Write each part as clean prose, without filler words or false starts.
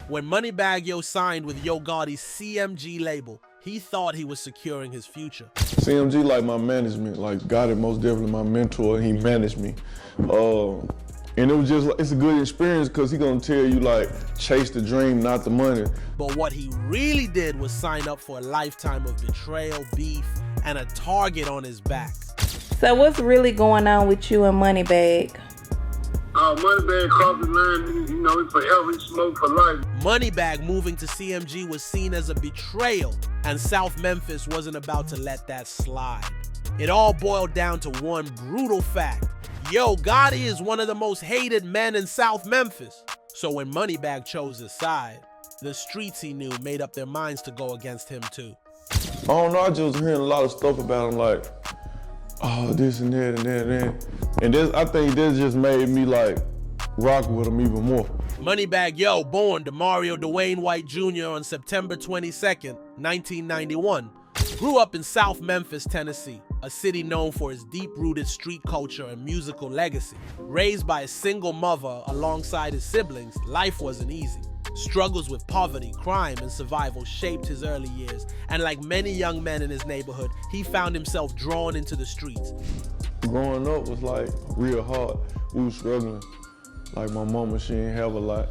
When MoneyBagg Yo signed with Yo Gotti's CMG label, he thought he was securing his future. CMG like my management, like Gotti most definitely my mentor, he managed me. And it was just, it's a good experience because he gonna tell you like, chase the dream, not the money. But what he really did was sign up for a lifetime of betrayal, beef, and a target on his back. So what's really going on with you and MoneyBagg? MoneyBagg crossed the line, you know, it's forever, it's smoke for life. MoneyBagg moving to CMG was seen as a betrayal, and South Memphis wasn't about to let that slide. It all boiled down to one brutal fact. Yo Gotti is one of the most hated men in South Memphis. So when MoneyBagg chose his side, the streets he knew made up their minds to go against him too. I don't know, I just was hearing a lot of stuff about him like, oh, this and that and that and that. And this, I think this just made me like rock with him even more. MoneyBagg Yo, born Demario Dwayne White Jr. on September 22nd, 1991, grew up in South Memphis, Tennessee, a city known for its deep-rooted street culture and musical legacy. Raised by a single mother alongside his siblings, life wasn't easy. Struggles with poverty, crime, and survival shaped his early years, and like many young men in his neighborhood, he found himself drawn into the streets. Growing up was like real hard. We was struggling. Like my mama, she didn't have a lot,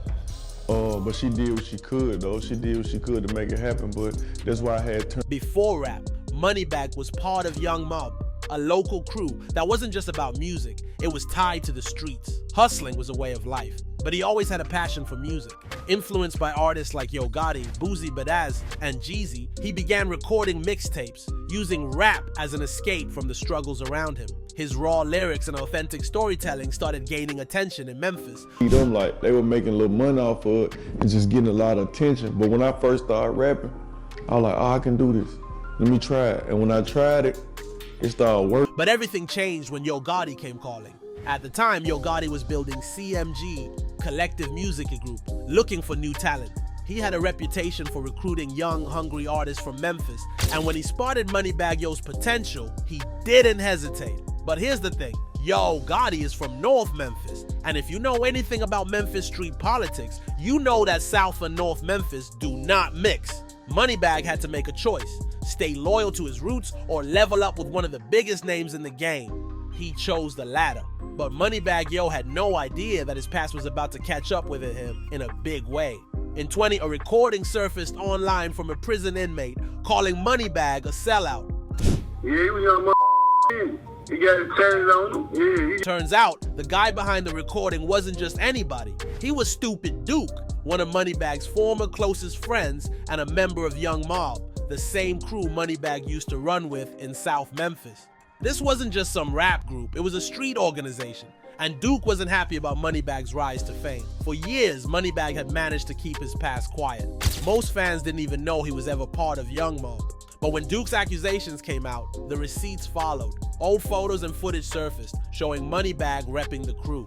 but she did what she could though. She did what she could to make it happen, but that's why I had turned. Before rap, MoneyBagg was part of Young Mob, a local crew that wasn't just about music, it was tied to the streets. Hustling was a way of life, but he always had a passion for music. Influenced by artists like Yo Gotti, Boozy Badazz, and Jeezy, he began recording mixtapes, using rap as an escape from the struggles around him. His raw lyrics and authentic storytelling started gaining attention in Memphis. Them like, they were making a little money off of it and just getting a lot of attention. But when I first started rapping, I was like, oh, I can do this. Let me try it. And when I tried it, it started working. But everything changed when Yo Gotti came calling. At the time, Yo Gotti was building CMG, Collective Music Group, looking for new talent. He had a reputation for recruiting young, hungry artists from Memphis, and when he spotted MoneyBagg Yo's potential, he didn't hesitate. But here's the thing, Yo Gotti is from North Memphis, and if you know anything about Memphis street politics, you know that South and North Memphis do not mix. MoneyBagg had to make a choice, stay loyal to his roots or level up with one of the biggest names in the game. He chose the latter. But MoneyBagg Yo had no idea that his past was about to catch up with him in a big way. In 2020, a recording surfaced online from a prison inmate calling MoneyBagg a sellout. Yeah, he was young he got it tatted on him. Yeah. Turns out, the guy behind the recording wasn't just anybody. He was Stupid Duke, one of MoneyBagg's former closest friends and a member of Young Mob, the same crew MoneyBagg used to run with in South Memphis. This wasn't just some rap group, it was a street organization. And Duke wasn't happy about MoneyBagg's rise to fame. For years, MoneyBagg had managed to keep his past quiet. Most fans didn't even know he was ever part of Young Mob. But when Duke's accusations came out, the receipts followed. Old photos and footage surfaced, showing MoneyBagg repping the crew.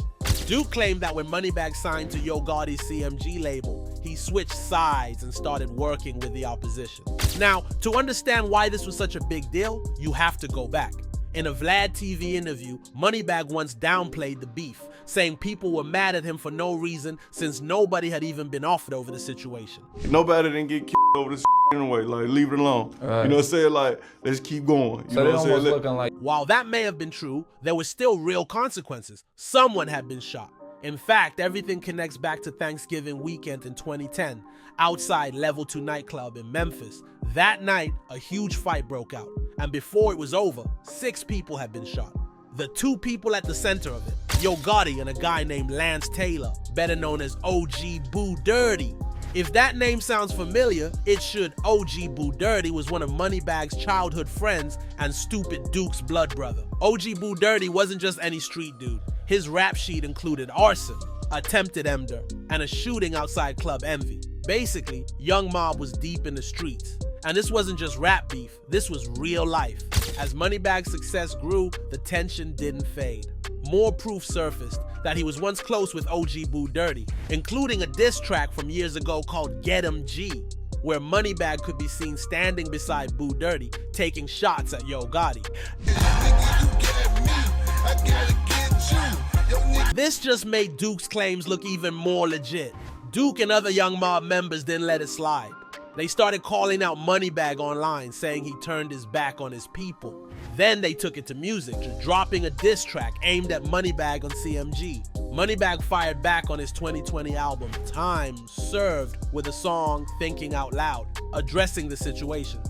Duke claimed that when MoneyBagg signed to Yo Gotti's CMG label, he switched sides and started working with the opposition. Now, to understand why this was such a big deal, you have to go back. In a Vlad TV interview, MoneyBagg once downplayed the beef, saying people were mad at him for no reason since nobody had even been offered over the situation. Nobody didn't get killed over this anyway, like leave it alone. Right. You know what I'm saying? Like, let's keep going. You So know they what I'm almost saying? looking like. While that may have been true, there were still real consequences. Someone had been shot. In fact, everything connects back to Thanksgiving weekend in 2010, outside Level 2 nightclub in Memphis. That night, a huge fight broke out, and before it was over, 6 people had been shot. The 2 people at the center of it, Yo Gotti and a guy named Lance Taylor, better known as OG Boo Dirty. If that name sounds familiar, it should. OG Boo Dirty was one of MoneyBagg's childhood friends and Stupid Duke's blood brother. OG Boo Dirty wasn't just any street dude. His rap sheet included arson, attempted murder, and a shooting outside Club Envy. Basically, Young Mob was deep in the streets. And this wasn't just rap beef, this was real life. As MoneyBagg's success grew, the tension didn't fade. More proof surfaced that he was once close with OG Boo Dirty, including a diss track from years ago called Get 'Em G, where MoneyBagg could be seen standing beside Boo Dirty, taking shots at Yo Gotti. This just made Duke's claims look even more legit. Duke and other Young Mob members didn't let it slide. They started calling out MoneyBagg online, saying he turned his back on his people. Then they took it to music, dropping a diss track aimed at MoneyBagg on CMG. MoneyBagg fired back on his 2020 album, Time Served, with a song, Thinking Out Loud, addressing the situation.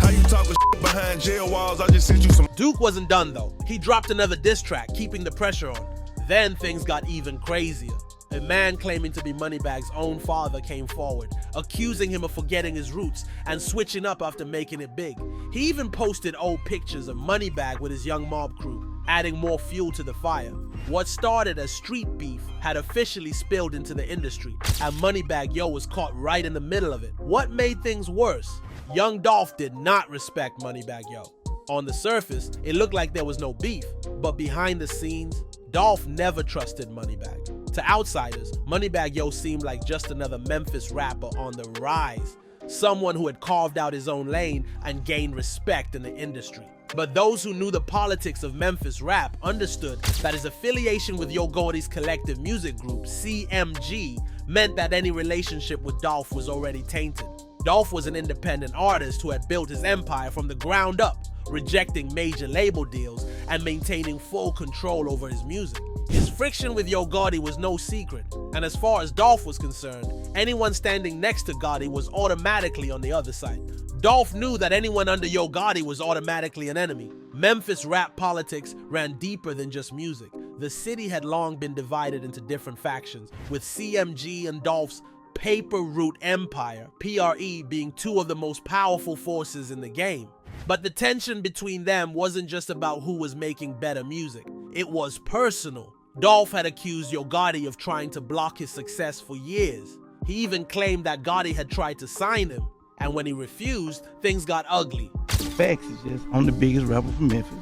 How you talking behind jail walls? I just sent you some. Duke wasn't done though. He dropped another diss track, keeping the pressure on. Then things got even crazier. A man claiming to be MoneyBagg's own father came forward, accusing him of forgetting his roots and switching up after making it big. He even posted old pictures of MoneyBagg with his Young Mob crew, adding more fuel to the fire. What started as street beef had officially spilled into the industry, and MoneyBagg Yo was caught right in the middle of it. What made things worse? Young Dolph did not respect MoneyBagg Yo. On the surface, it looked like there was no beef, but behind the scenes, Dolph never trusted MoneyBagg. To outsiders, MoneyBagg Yo seemed like just another Memphis rapper on the rise, someone who had carved out his own lane and gained respect in the industry. But those who knew the politics of Memphis rap understood that his affiliation with Yo Gourdi's collective music group, CMG, meant that any relationship with Dolph was already tainted. Dolph was an independent artist who had built his empire from the ground up, rejecting major label deals and maintaining full control over his music. His friction with Yo Gourdi was no secret, and as far as Dolph was concerned, anyone standing next to Gourdi was automatically on the other side. Dolph knew that anyone under Yo Gourdi was automatically an enemy. Memphis rap politics ran deeper than just music. The city had long been divided into different factions, with CMG and Dolph's Paper Route Empire, PRE, being two of the most powerful forces in the game. But the tension between them wasn't just about who was making better music. It was personal. Dolph had accused Yo Gourdi of trying to block his success for years. He even claimed that Gourdi had tried to sign him, and when he refused, things got ugly. The facts is just, I'm the biggest rapper from Memphis.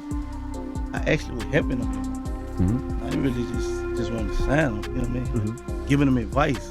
I actually was helping them. I didn't really just wanted to sign them, you know what I mean? Giving them advice,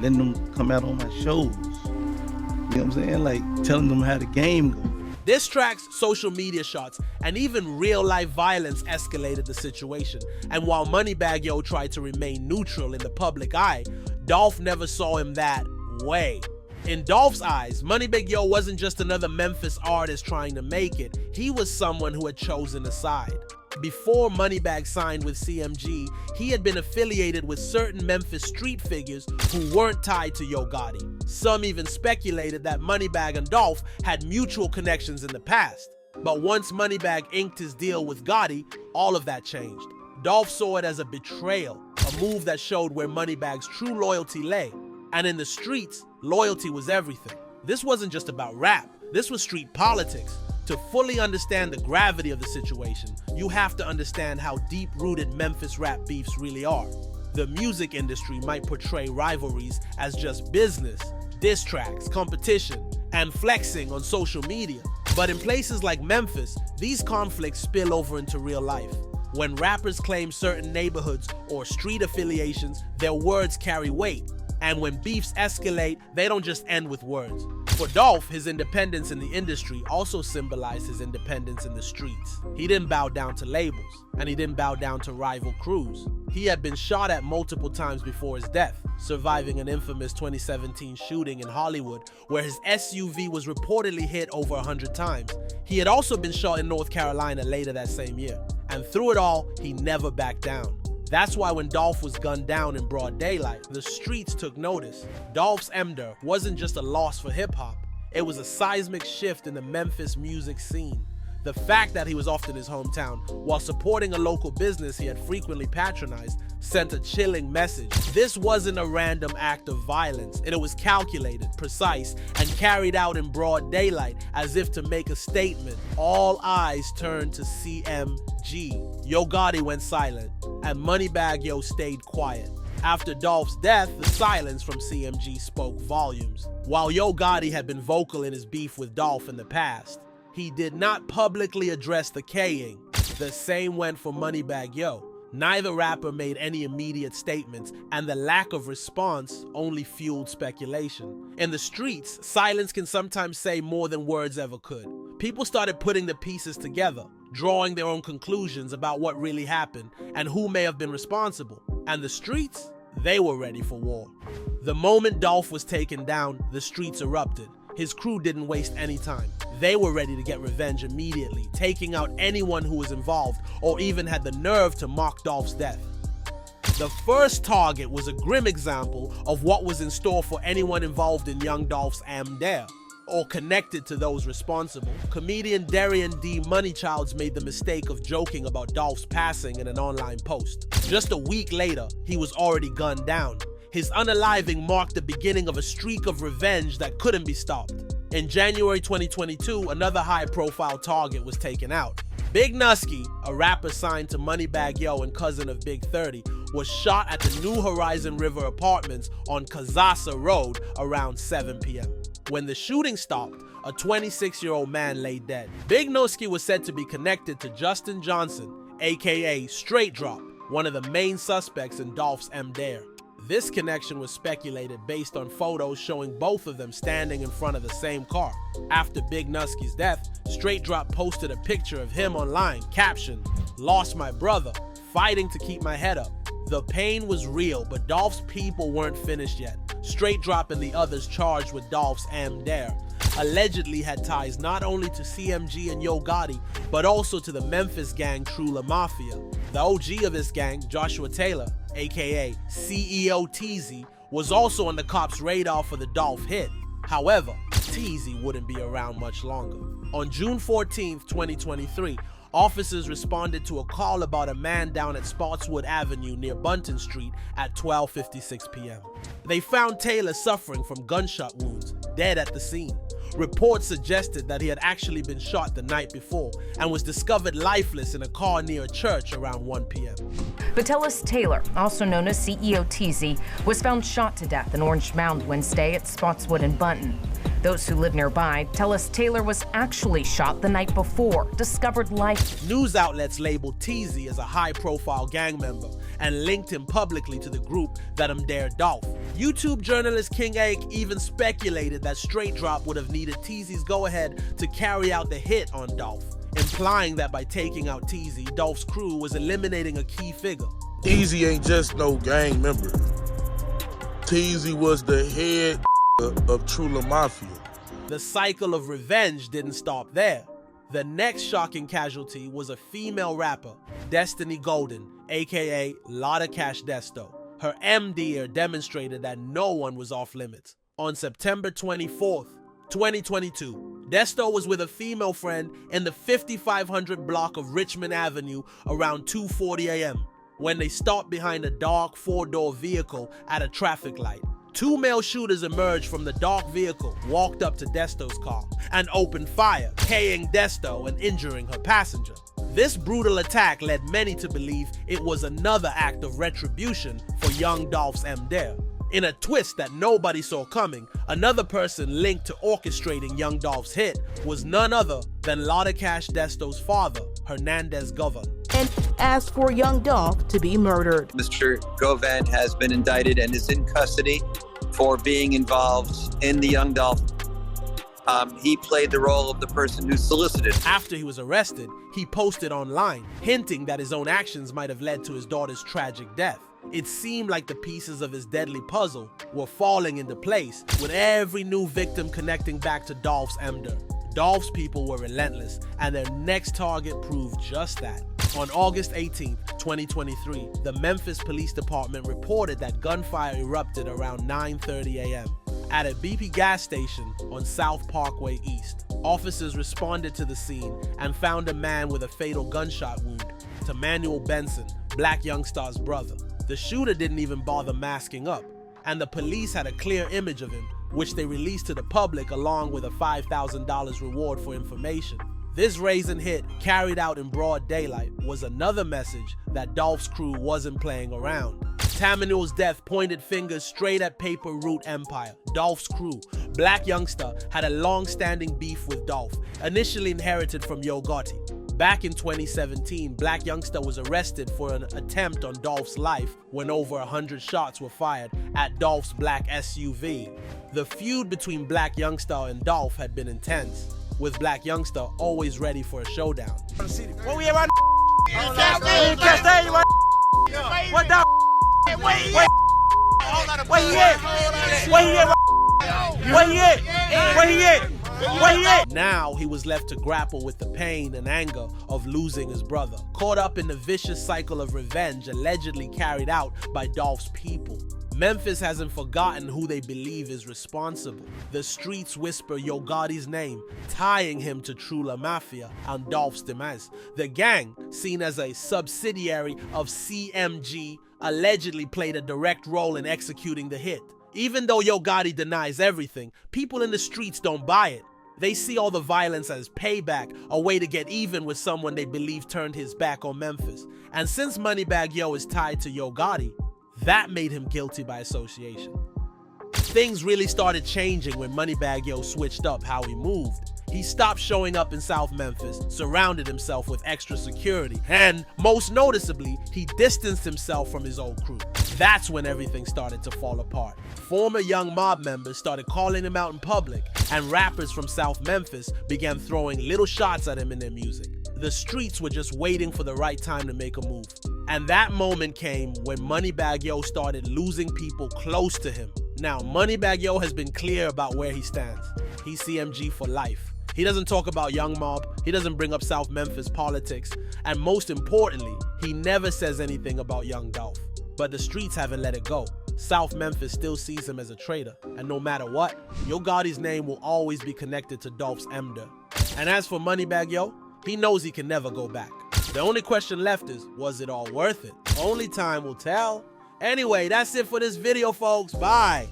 letting them come out on my shows. You know what I'm saying? Like telling them how the game goes. Diss tracks, social media shots, and even real-life violence escalated the situation. And while MoneyBagg Yo tried to remain neutral in the public eye, Dolph never saw him that way. In Dolph's eyes, MoneyBagg Yo wasn't just another Memphis artist trying to make it. He was someone who had chosen a side. Before MoneyBagg signed with CMG, he had been affiliated with certain Memphis street figures who weren't tied to Yo Gourdi. Some even speculated that MoneyBagg and Dolph had mutual connections in the past. But once MoneyBagg inked his deal with Gourdi, all of that changed. Dolph saw it as a betrayal, a move that showed where MoneyBagg's true loyalty lay. And in the streets, loyalty was everything. This wasn't just about rap, this was street politics. To fully understand the gravity of the situation, you have to understand how deep-rooted Memphis rap beefs really are. The music industry might portray rivalries as just business, diss tracks, competition, and flexing on social media. But in places like Memphis, these conflicts spill over into real life. When rappers claim certain neighborhoods or street affiliations, their words carry weight. And when beefs escalate, they don't just end with words. For Dolph, his independence in the industry also symbolized his independence in the streets. He didn't bow down to labels, and he didn't bow down to rival crews. He had been shot at multiple times before his death, surviving an infamous 2017 shooting in Hollywood where his SUV was reportedly hit over 100 times. He had also been shot in North Carolina later that same year. And through it all, he never backed down. That's why when Dolph was gunned down in broad daylight, the streets took notice. Dolph's emder wasn't just a loss for hip-hop, it was a seismic shift in the Memphis music scene. The fact that he was often in his hometown while supporting a local business he had frequently patronized sent a chilling message. This wasn't a random act of violence. It was calculated, precise, and carried out in broad daylight as if to make a statement. All eyes turned to CMG. Yo Gourdi went silent, and MoneyBagg Yo stayed quiet. After Dolph's death, the silence from CMG spoke volumes. While Yo Gourdi had been vocal in his beef with Dolph in the past, he did not publicly address the K-ing. The same went for MoneyBagg Yo. Neither rapper made any immediate statements, and the lack of response only fueled speculation. In the streets, silence can sometimes say more than words ever could. People started putting the pieces together, drawing their own conclusions about what really happened and who may have been responsible. And the streets, They were ready for war. The moment Dolph was taken down, the streets erupted. His crew didn't waste any time. They were ready to get revenge immediately, taking out anyone who was involved or even had the nerve to mock Dolph's death. The first target was a grim example of what was in store for anyone involved in young Dolph's Dare, or connected to those responsible. Comedian Darian D. Moneychilds made the mistake of joking about Dolph's passing in an online post. Just a week later, he was already gunned down. His unaliving marked the beginning of a streak of revenge that couldn't be stopped. In January 2022, another high-profile target was taken out. Big Nusky, a rapper signed to MoneyBagg Yo and cousin of Big 30, was shot at the New Horizon River Apartments on Kazasa Road around 7 p.m. When the shooting stopped, a 26-year-old man lay dead. Big Nusky was said to be connected to Justin Johnson, aka Straight Drop, one of the main suspects in Dolph's Dare. This connection was speculated based on photos showing both of them standing in front of the same car. After Big Nusky's death, Straight Drop posted a picture of him online, captioned, "Lost my brother, fighting to keep my head up." The pain was real, but Dolph's people weren't finished yet. Straight Drop and the others charged with Dolph's Dare allegedly had ties not only to CMG and Yo Gotti, but also to the Memphis gang True La Mafia. The OG of this gang, Joshua Taylor, aka CEO Teezy, was also on the cops' radar for the Dolph hit. However, Teezy wouldn't be around much longer. On June 14, 2023, officers responded to a call about a man down at Spotswood Avenue near Bunton Street at 12:56 p.m. They found Taylor suffering from gunshot wounds, dead at the scene. Reports suggested that he had actually been shot the night before and was discovered lifeless in a car near a church around 1 p.m. Vitalis Taylor, also known as CEO Teezy, was found shot to death in Orange Mound Wednesday at Spotswood and Bunton. Those who live nearby tell us Taylor was actually shot the night before, discovered lifeless. News outlets labeled Teezy as a high-profile gang member and linked him publicly to the group that dared Dolph. YouTube journalist King Ake even speculated that Straight Drop would have needed Teezy's go-ahead to carry out the hit on Dolph, implying that by taking out Teezy, Dolph's crew was eliminating a key figure. Teezy ain't just no gang member. Teezy was the head of True La Mafia. The cycle of revenge didn't stop there. The next shocking casualty was a female rapper, Destiny Golden, aka Lotta Cash Desto. Her Dare demonstrated that no one was off limits. On September 24th, 2022, Desto was with a female friend in the 5500 block of Richmond Avenue around 2:40 a.m. when they stopped behind a dark 4-door vehicle at a traffic light. Two male shooters emerged from the dark vehicle, walked up to Desto's car, and opened fire, KOing Desto and injuring her passenger. This brutal attack led many to believe it was another act of retribution for young Dolph's Dare. In a twist that nobody saw coming, another person linked to orchestrating young Dolph's hit was none other than Lotta Cash Desto's father, Hernandez Govan. And asked for young Dolph to be murdered. Mr. Govan has been indicted and is in custody for being involved in the young Dolph. He played the role of the person who solicited. After he was arrested, he posted online, hinting that his own actions might have led to his daughter's tragic death. It seemed like the pieces of his deadly puzzle were falling into place, with every new victim connecting back to Dolph's Dare. Dolph's people were relentless, and their next target proved just that. On August 18, 2023, the Memphis Police Department reported that gunfire erupted around 9:30 a.m. at a BP gas station on South Parkway East. Officers responded to the scene and found a man with a fatal gunshot wound to Manuel Benson, Black Youngstar's brother. The shooter didn't even bother masking up, and the police had a clear image of him, which they released to the public along with a $5,000 reward for information. This brazen hit, carried out in broad daylight, was another message that Dolph's crew wasn't playing around. Tamanuel's death pointed fingers straight at Paper Route Empire. Dolph's crew, Black Youngstar, had a long-standing beef with Dolph, initially inherited from Yo Gotti. Back in 2017, Black Youngstar was arrested for an attempt on Dolph's life when over 100 shots were fired at Dolph's black SUV. The feud between Black Youngstar and Dolph had been intense, with Black Youngstar always ready for a showdown. What we about? What the? Wait. Where he at? Where he at? Where he at? Where he at? Where he at? Now he was left to grapple with the pain and anger of losing his brother, caught up in the vicious cycle of revenge allegedly carried out by Dolph's people. Memphis hasn't forgotten who they believe is responsible. The streets whisper Yo Gotti's name, tying him to True La Mafia and Dolph's demise. The gang, seen as a subsidiary of CMG, allegedly played a direct role in executing the hit. Even though Yo Gotti denies everything, people in the streets don't buy it. They see all the violence as payback, a way to get even with someone they believe turned his back on Memphis. And since MoneyBagg Yo is tied to Yo Gotti, that made him guilty by association. Things really started changing when MoneyBagg Yo switched up how he moved. He stopped showing up in South Memphis, surrounded himself with extra security, and most noticeably, he distanced himself from his old crew. That's when everything started to fall apart. Former young mob members started calling him out in public, and rappers from South Memphis began throwing little shots at him in their music. The streets were just waiting for the right time to make a move. And that moment came when MoneyBagg Yo started losing people close to him. Now, MoneyBagg Yo has been clear about where he stands. He's CMG for life. He doesn't talk about Young Mob, he doesn't bring up South Memphis politics, and most importantly, he never says anything about Young Dolph. But the streets haven't let it go. South Memphis still sees him as a traitor, and no matter what, Yo Gotti's name will always be connected to Dolph's Emder. And as for MoneyBagg Yo, he knows he can never go back. The only question left is, was it all worth it? Only time will tell. Anyway, that's it for this video, folks. Bye.